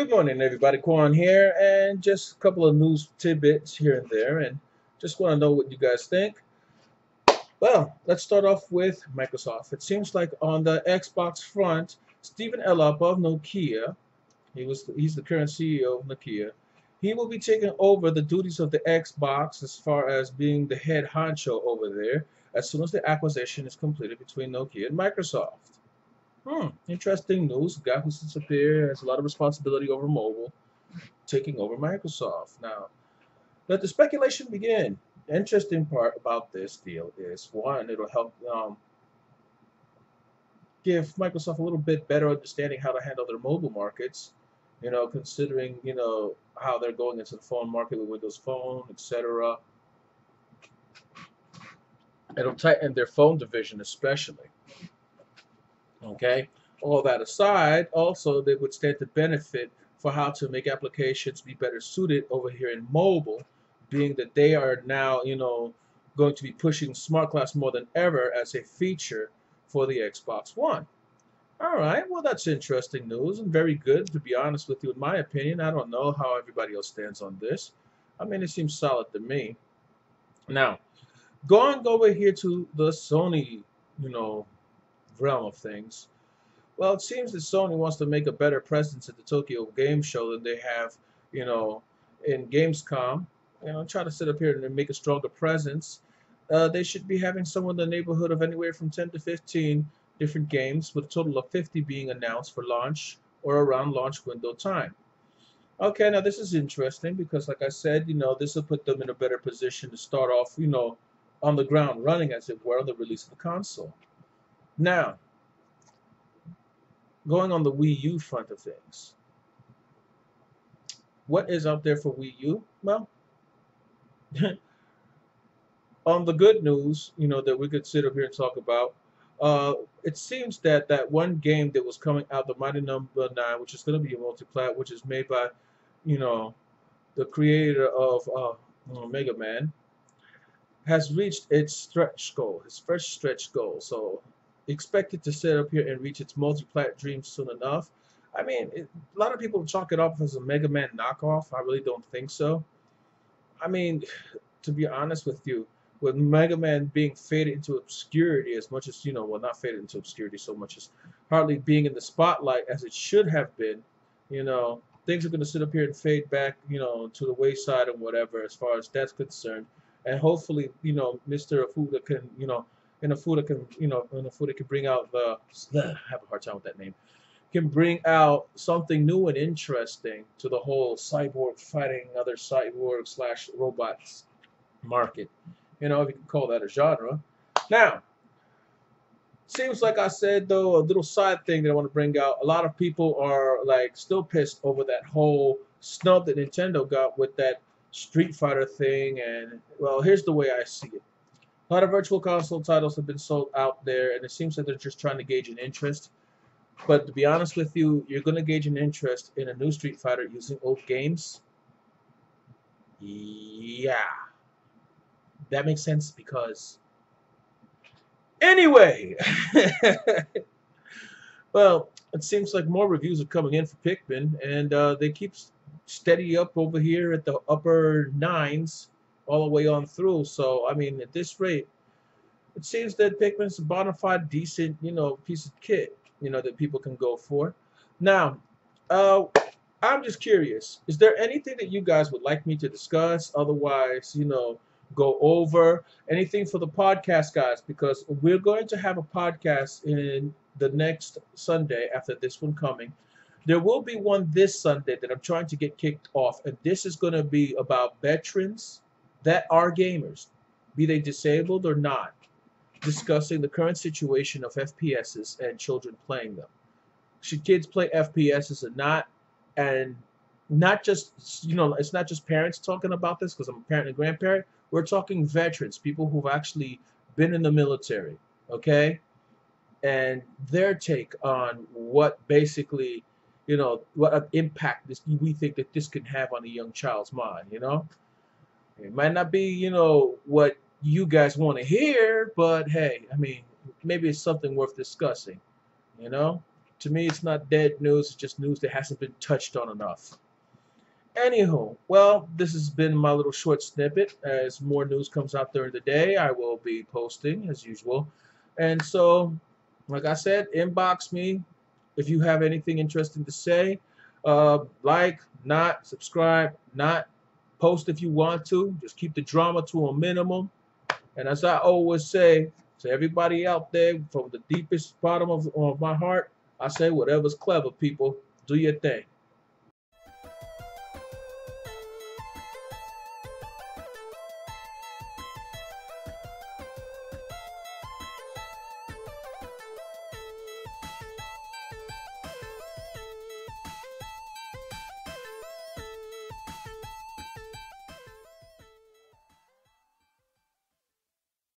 Good morning, everybody. Quan here, and just a couple of news tidbits here and there, and just want to know what you guys think. Well, let's start off with Microsoft. It seems like on the Xbox front, Stephen Elop of Nokia, he's the current CEO of Nokia. He will be taking over the duties of the Xbox as far as being the head honcho over there as soon as the acquisition is completed between Nokia and Microsoft. Interesting news. The guy who sits up here has a lot of responsibility over mobile, taking over Microsoft. Now, let the speculation begin. The interesting part about this deal is one, it'll help give Microsoft a little bit better understanding how to handle their mobile markets. Considering how they're going into the phone market with Windows Phone, etc. It'll tighten their phone division, especially. Okay. All that aside, also they would stand to benefit for how to make applications be better suited over here in mobile, being that they are now, going to be pushing Smart Glass more than ever as a feature for the Xbox One. All right, well, that's interesting news and very good, to be honest with you. In my opinion, I don't know how everybody else stands on this. I mean, it seems solid to me. Now, going over here to the Sony, you know, realm of things. Well, it seems that Sony wants to make a better presence at the Tokyo Game Show than they have, you know, in Gamescom. Try to sit up here and make a stronger presence. They should be having somewhere in the neighborhood of anywhere from 10 to 15 different games, with a total of 50 being announced for launch or around launch window time. Okay, now this is interesting because, like I said, this will put them in a better position to start off, on the ground running, as it were, on the release of the console. Now, going on the Wii U front of things, what is out there for Wii U? Well, on the good news, that we could sit up here and talk about, it seems that that one game that was coming out, the Mighty Number 9, which is going to be a multi-plat, which is made by, you know, the creator of Mega Man, has reached its stretch goal, its first stretch goal. So expected to set up here and reach its multi-plat dream soon enough. I mean, a lot of people chalk it up as a Mega Man knockoff. I really don't think so. I mean, to be honest with you, with Mega Man being faded into obscurity as much as, well, not faded into obscurity so much as hardly being in the spotlight as it should have been, things are going to sit up here and fade back, to the wayside and whatever as far as that's concerned. And hopefully, Mr. Afuda can, in a food that can, in a food that can bring out the, I have a hard time with that name, can bring out something new and interesting to the whole cyborg fighting other cyborg slash robots market. If you can call that a genre. Now, seems like I said, though, a little side thing that I want to bring out. A lot of people are like still pissed over that whole snub that Nintendo got with that Street Fighter thing. And well, here's the way I see it. A lot of virtual console titles have been sold out there, and it seems like they're just trying to gauge an interest. But to be honest with you, you're going to gauge an interest in a new Street Fighter using old games. Yeah, that makes sense because anyway, well, it seems like more reviews are coming in for Pikmin, and they keep steady up over here at the upper nines all the way on through. So, I mean, at this rate, it seems that Pikmin's a bona fide, decent, piece of kit, that people can go for. Now, I'm just curious. Is there anything that you guys would like me to discuss? Otherwise, go over anything for the podcast, guys, because we're going to have a podcast in the next Sunday after this one coming. There will be one this Sunday that I'm trying to get kicked off, and this is going to be about veterans that are gamers, be they disabled or not, discussing the current situation of FPSs and children playing them. Should kids play FPSs or not? And not just, it's not just parents talking about this because I'm a parent and grandparent. We're talking veterans, people who've actually been in the military, okay? And their take on what basically, what an impact we think that this can have on a young child's mind. It might not be, what you guys want to hear, but hey, I mean, maybe it's something worth discussing, you know? To me, it's not dead news. It's just news that hasn't been touched on enough. Anywho, well, this has been my little short snippet. As more news comes out during the day, I will be posting as usual. And so, like I said, inbox me if you have anything interesting to say. Like, not, subscribe, not, post if you want to. Just keep the drama to a minimum. And as I always say to everybody out there, from the deepest bottom of my heart, I say whatever's clever, people, do your thing.